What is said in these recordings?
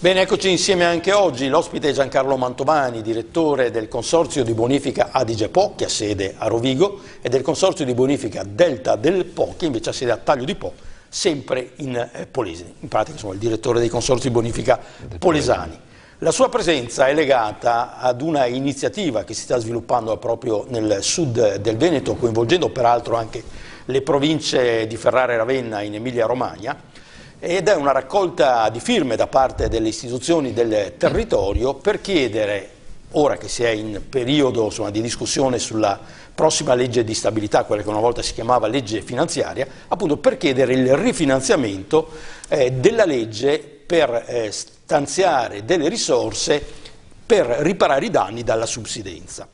Bene, eccoci insieme anche oggi. L'ospite è Giancarlo Mantovani, direttore del Consorzio di Bonifica Adige Po, che ha sede a Rovigo, e del Consorzio di Bonifica Delta del Po, che invece ha sede a Taglio di Po, sempre in Polesine. In pratica, insomma, il direttore dei Consorzi di Bonifica Polesani. La sua presenza è legata ad una iniziativa che si sta sviluppando proprio nel sud del Veneto, coinvolgendo peraltro anche le province di Ferrara e Ravenna in Emilia-Romagna, ed è una raccolta di firme da parte delle istituzioni del territorio per chiedere, ora che si è in periodo di discussione sulla prossima legge di stabilità, quella che una volta si chiamava legge finanziaria, appunto per chiedere il rifinanziamento della legge per stanziare delle risorse per riparare i danni dalla subsidenza.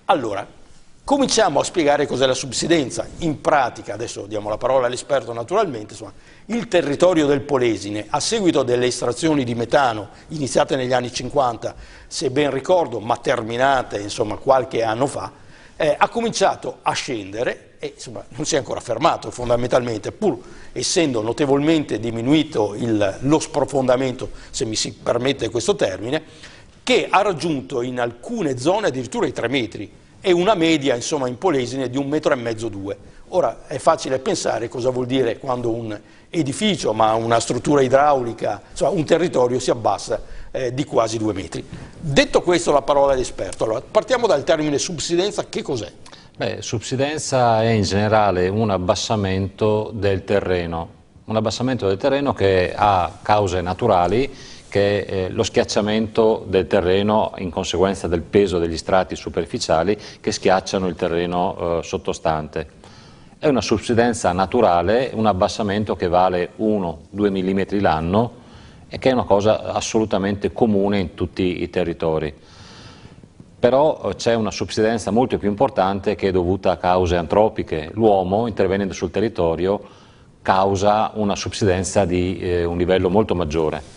Allora, cominciamo a spiegare cos'è la subsidenza. In pratica, adesso diamo la parola all'esperto naturalmente, insomma, il territorio del Polesine, a seguito delle estrazioni di metano iniziate negli anni 50, se ben ricordo, ma terminate insomma qualche anno fa, ha cominciato a scendere e insomma, non si è ancora fermato fondamentalmente, pur essendo notevolmente diminuito lo sprofondamento, se mi si permette questo termine, che ha raggiunto in alcune zone addirittura i 3 metri e una media insomma in Polesine di 1,5 metri, 2. Ora è facile pensare cosa vuol dire quando un edificio, ma una struttura idraulica, insomma un territorio si abbassa di quasi 2 metri. Detto questo, la parola all'esperto. Allora, partiamo dal termine subsidenza. Che cos'è? Beh, subsidenza è in generale un abbassamento del terreno che ha cause naturali, che è lo schiacciamento del terreno in conseguenza del peso degli strati superficiali che schiacciano il terreno sottostante. È una subsidenza naturale, un abbassamento che vale 1-2 mm l'anno e che è una cosa assolutamente comune in tutti i territori. Però c'è una subsidenza molto più importante che è dovuta a cause antropiche. L'uomo, intervenendo sul territorio, causa una subsidenza di un livello molto maggiore.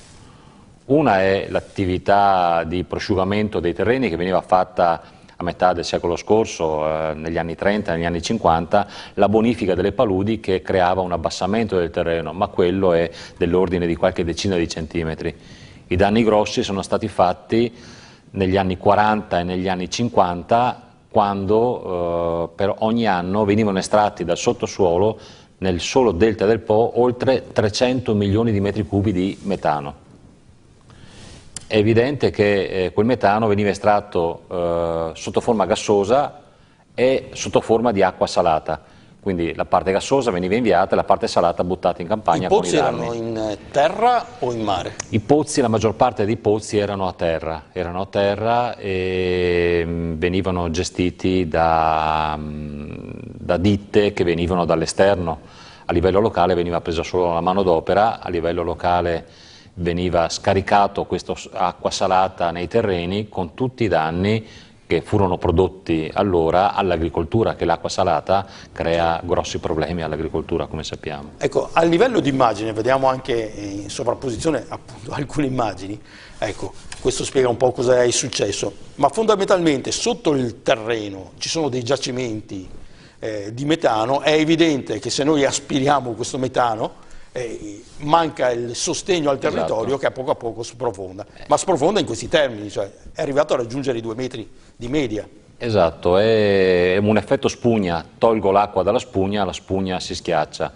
Una è l'attività di prosciugamento dei terreni che veniva fatta a metà del secolo scorso, negli anni 30, negli anni 50, la bonifica delle paludi che creava un abbassamento del terreno, ma quello è dell'ordine di qualche decina di centimetri. I danni grossi sono stati fatti negli anni 40 e negli anni 50, quando per ogni anno venivano estratti dal sottosuolo, nel solo delta del Po, oltre 300 milioni di metri cubi di metano. È evidente che quel metano veniva estratto sotto forma gassosa e sotto forma di acqua salata, quindi la parte gassosa veniva inviata e la parte salata buttata in campagna con i danni. I pozzi erano in terra o in mare? I pozzi, la maggior parte dei pozzi erano a terra e venivano gestiti da ditte che venivano dall'esterno. A livello locale veniva presa solo la manodopera, a livello locale veniva scaricato questa acqua salata nei terreni con tutti i danni che furono prodotti allora all'agricoltura, che l'acqua salata crea grossi problemi all'agricoltura, come sappiamo. Ecco, a livello di immagine, vediamo anche in sovrapposizione appunto alcune immagini, ecco, questo spiega un po' cosa è successo, ma fondamentalmente sotto il terreno ci sono dei giacimenti di metano. È evidente che se noi aspiriamo questo metano, manca il sostegno al territorio, esatto, che a poco sprofonda, ma sprofonda in questi termini, cioè è arrivato a raggiungere i 2 metri di media. Esatto, è un effetto spugna, tolgo l'acqua dalla spugna, la spugna si schiaccia.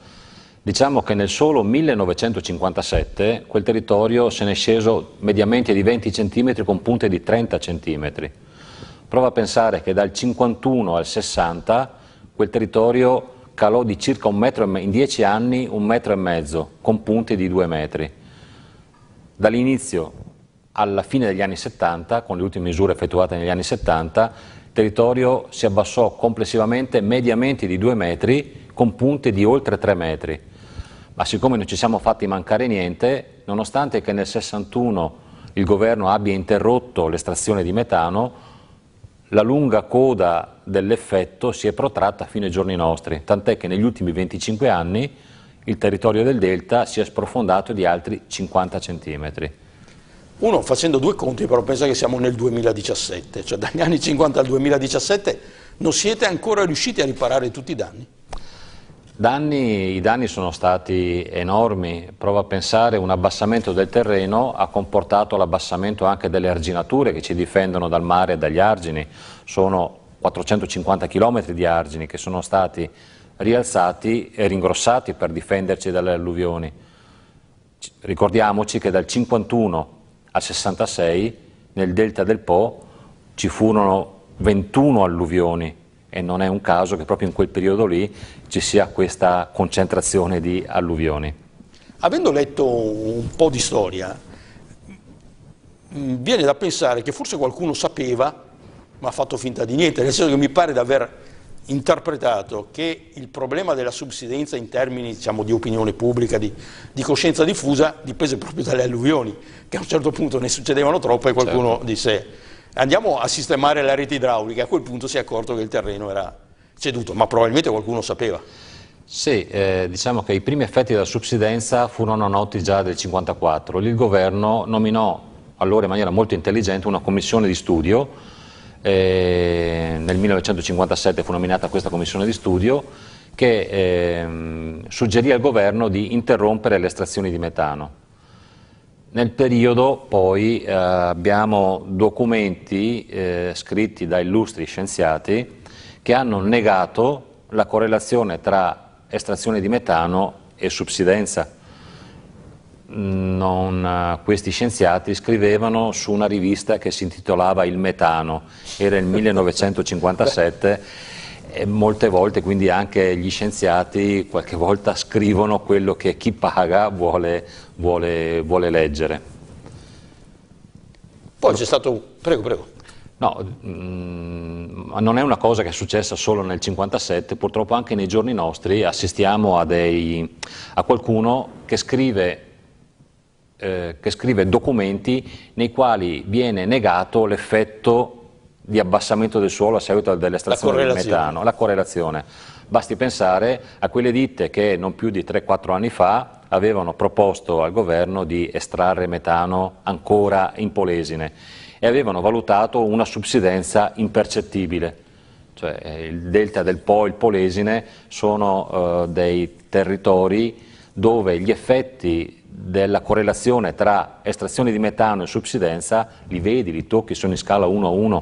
Diciamo che nel solo 1957 quel territorio se ne è sceso mediamente di 20 cm con punte di 30 cm. Prova a pensare che dal 51 al 60 quel territorio calò di circa 1 metro, in 10 anni 1,5 metri, con punte di 2 metri. Dall'inizio alla fine degli anni 70, con le ultime misure effettuate negli anni 70, il territorio si abbassò complessivamente mediamente di 2 metri, con punte di oltre 3 metri. Ma siccome non ci siamo fatti mancare niente, nonostante che nel 61 il governo abbia interrotto l'estrazione di metano, la lunga coda dell'effetto si è protratta fino ai giorni nostri, tant'è che negli ultimi 25 anni il territorio del delta si è sprofondato di altri 50 centimetri. Uno, facendo due conti, però pensa che siamo nel 2017, cioè dagli anni 50 al 2017 non siete ancora riusciti a riparare tutti i danni? I danni sono stati enormi. Prova a pensare, un abbassamento del terreno ha comportato l'abbassamento anche delle arginature che ci difendono dal mare e dagli argini. Sono 450 km di argini che sono stati rialzati e ringrossati per difenderci dalle alluvioni. Ricordiamoci che dal 51 al 66 nel delta del Po ci furono 21 alluvioni e non è un caso che proprio in quel periodo lì ci sia questa concentrazione di alluvioni. Avendo letto un po' di storia, viene da pensare che forse qualcuno sapeva, ma ha fatto finta di niente, nel senso che mi pare di aver interpretato che il problema della subsidenza in termini, diciamo, di opinione pubblica, di coscienza diffusa, dipese proprio dalle alluvioni, che a un certo punto ne succedevano troppe e qualcuno disse andiamo a sistemare la rete idraulica. A quel punto si è accorto che il terreno era ceduto, ma probabilmente qualcuno sapeva. Sì, diciamo che i primi effetti della subsidenza furono noti già del 1954. Lì il governo nominò allora in maniera molto intelligente una commissione di studio. Nel 1957 fu nominata questa commissione di studio che suggerì al governo di interrompere le estrazioni di metano. Nel periodo poi abbiamo documenti scritti da illustri scienziati che hanno negato la correlazione tra estrazione di metano e subsidenza. Questi scienziati scrivevano su una rivista che si intitolava Il Metano, era il 1957 e molte volte quindi anche gli scienziati qualche volta scrivono quello che chi paga vuole leggere. Poi c'è stato... Prego. No, non è una cosa che è successa solo nel 1957, purtroppo anche nei giorni nostri assistiamo a qualcuno che scrive documenti nei quali viene negato l'effetto di abbassamento del suolo a seguito dell'estrazione del metano, la correlazione. Basti pensare a quelle ditte che non più di 3-4 anni fa avevano proposto al governo di estrarre metano ancora in Polesine e avevano valutato una subsidenza impercettibile. Cioè, il delta del Po e il Polesine sono dei territori dove gli effetti della correlazione tra estrazione di metano e subsidenza li vedi, li tocchi, sono in scala 1:1,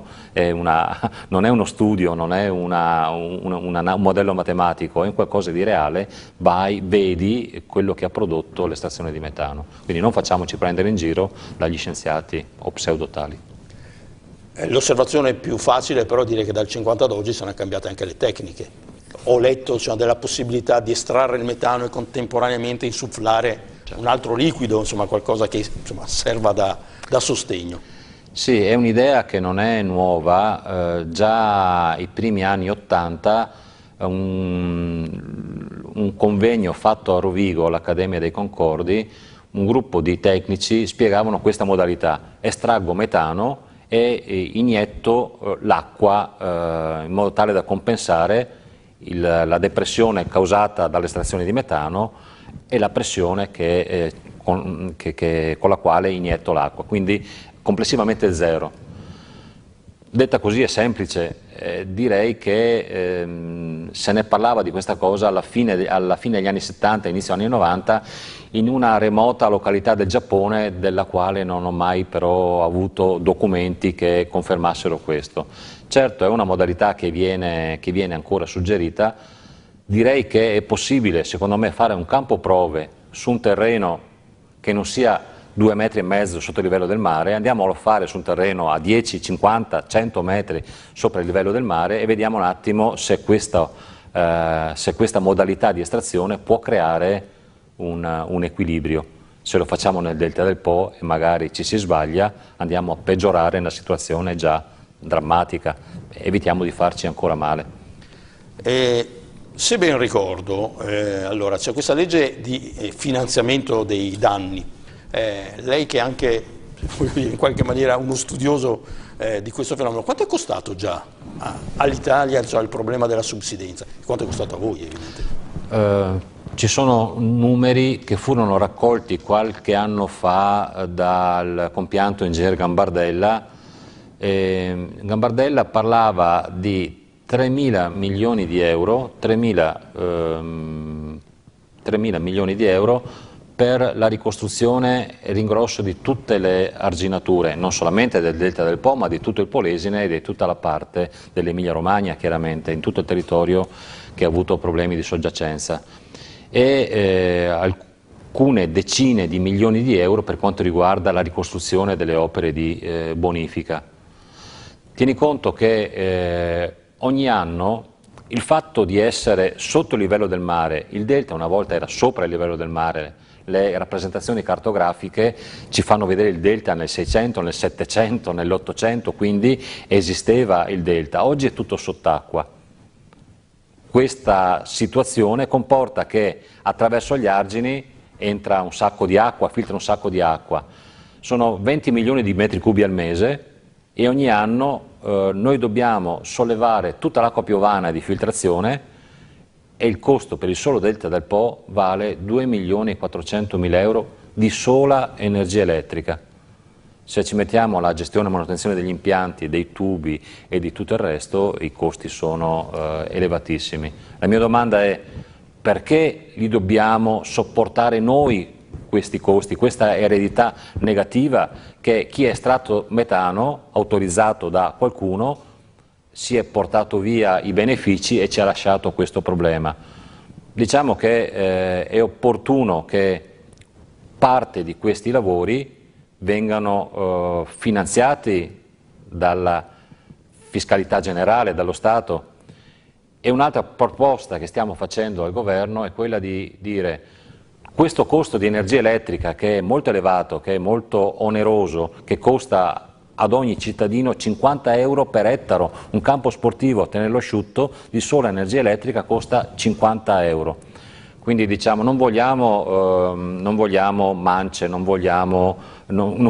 non è uno studio, non è un modello matematico, è un qualcosa di reale, vedi quello che ha prodotto l'estrazione di metano. Quindi non facciamoci prendere in giro dagli scienziati o pseudotali. L'osservazione più facile però è dire che dal 50 ad oggi sono cambiate anche le tecniche. Ho letto della possibilità di estrarre il metano e contemporaneamente insufflare un altro liquido, insomma qualcosa che serva da sostegno. Sì, è un'idea che non è nuova, già i primi anni 80 un convegno fatto a Rovigo all'Accademia dei Concordi, un gruppo di tecnici spiegavano questa modalità: estraggo metano e inietto l'acqua in modo tale da compensare la depressione causata dall'estrazione di metano e la pressione con la quale inietto l'acqua, quindi complessivamente zero. Detta così è semplice, direi che se ne parlava di questa cosa alla fine degli anni 70, inizio anni 90, in una remota località del Giappone della quale non ho mai però avuto documenti che confermassero questo. Certo, è una modalità che viene ancora suggerita. Direi che è possibile, secondo me, fare un campo prove su un terreno che non sia 2,5 metri sotto il livello del mare, andiamolo a fare su un terreno a 10, 50, 100 metri sopra il livello del mare e vediamo un attimo se questa modalità di estrazione può creare un equilibrio. Se lo facciamo nel delta del Po e magari ci si sbaglia, andiamo a peggiorare una situazione già drammatica, evitiamo di farci ancora male. Se ben ricordo, allora c'è questa legge di finanziamento dei danni. Lei che è anche in qualche maniera uno studioso di questo fenomeno, quanto è costato già all'Italia il problema della subsidenza? Quanto è costato a voi, evidentemente? Ci sono numeri che furono raccolti qualche anno fa dal compianto ingegner Gambardella. Gambardella parlava di 3.000 milioni di euro, 3.000 milioni di euro per la ricostruzione e ringrosso di tutte le arginature, non solamente del Delta del Po, ma di tutto il Polesine e di tutta la parte dell'Emilia Romagna, chiaramente, in tutto il territorio che ha avuto problemi di soggiacenza. E alcune decine di milioni di euro per quanto riguarda la ricostruzione delle opere di bonifica. Tieni conto che ogni anno il fatto di essere sotto il livello del mare, il delta una volta era sopra il livello del mare, le rappresentazioni cartografiche ci fanno vedere il delta nel 600, nel 700, nell'800, quindi esisteva il delta, oggi è tutto sott'acqua. Questa situazione comporta che attraverso gli argini entra un sacco di acqua, filtra un sacco di acqua, sono 20 milioni di metri cubi al mese e ogni anno noi dobbiamo sollevare tutta l'acqua piovana di filtrazione e il costo per il solo Delta del Po vale 2.400.000 euro di sola energia elettrica. Se ci mettiamo la gestione e manutenzione degli impianti, dei tubi e di tutto il resto, i costi sono elevatissimi. La mia domanda è: perché li dobbiamo sopportare noi questi costi, questa eredità negativa che chi è estratto metano, autorizzato da qualcuno, si è portato via i benefici e ci ha lasciato questo problema. Diciamo che è opportuno che parte di questi lavori vengano finanziati dalla fiscalità generale, dallo Stato. E un'altra proposta che stiamo facendo al governo è quella di dire: questo costo di energia elettrica, che è molto elevato, che è molto oneroso, che costa ad ogni cittadino 50 euro per ettaro, un campo sportivo a tenerlo asciutto di sola energia elettrica costa 50 euro. Quindi diciamo non vogliamo mance, non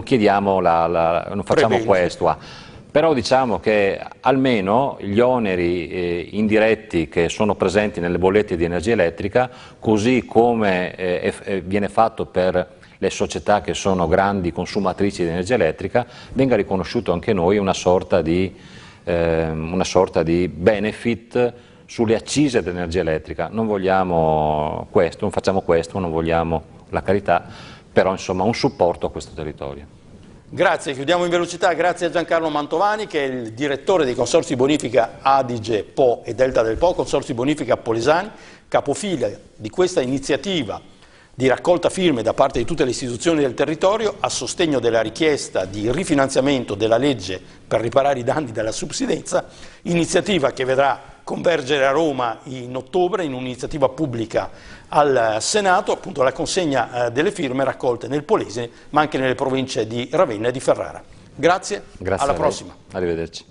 chiediamo non facciamo questo. Però diciamo che almeno gli oneri indiretti che sono presenti nelle bollette di energia elettrica, così come viene fatto per le società che sono grandi consumatrici di energia elettrica, venga riconosciuto anche noi una sorta di benefit sulle accise dell'energia elettrica. Non vogliamo questo, non facciamo questo, non vogliamo la carità, però insomma un supporto a questo territorio. Grazie, chiudiamo in velocità, grazie a Giancarlo Mantovani che è il direttore dei consorzi bonifica Adige, Po e Delta del Po, consorzi bonifica Polesani, capofila di questa iniziativa di raccolta firme da parte di tutte le istituzioni del territorio a sostegno della richiesta di rifinanziamento della legge per riparare i danni della subsidenza, iniziativa che vedrà convergere a Roma in ottobre in un'iniziativa pubblica al Senato, appunto la consegna delle firme raccolte nel Polesine ma anche nelle province di Ravenna e di Ferrara. Grazie alla prossima. Arrivederci.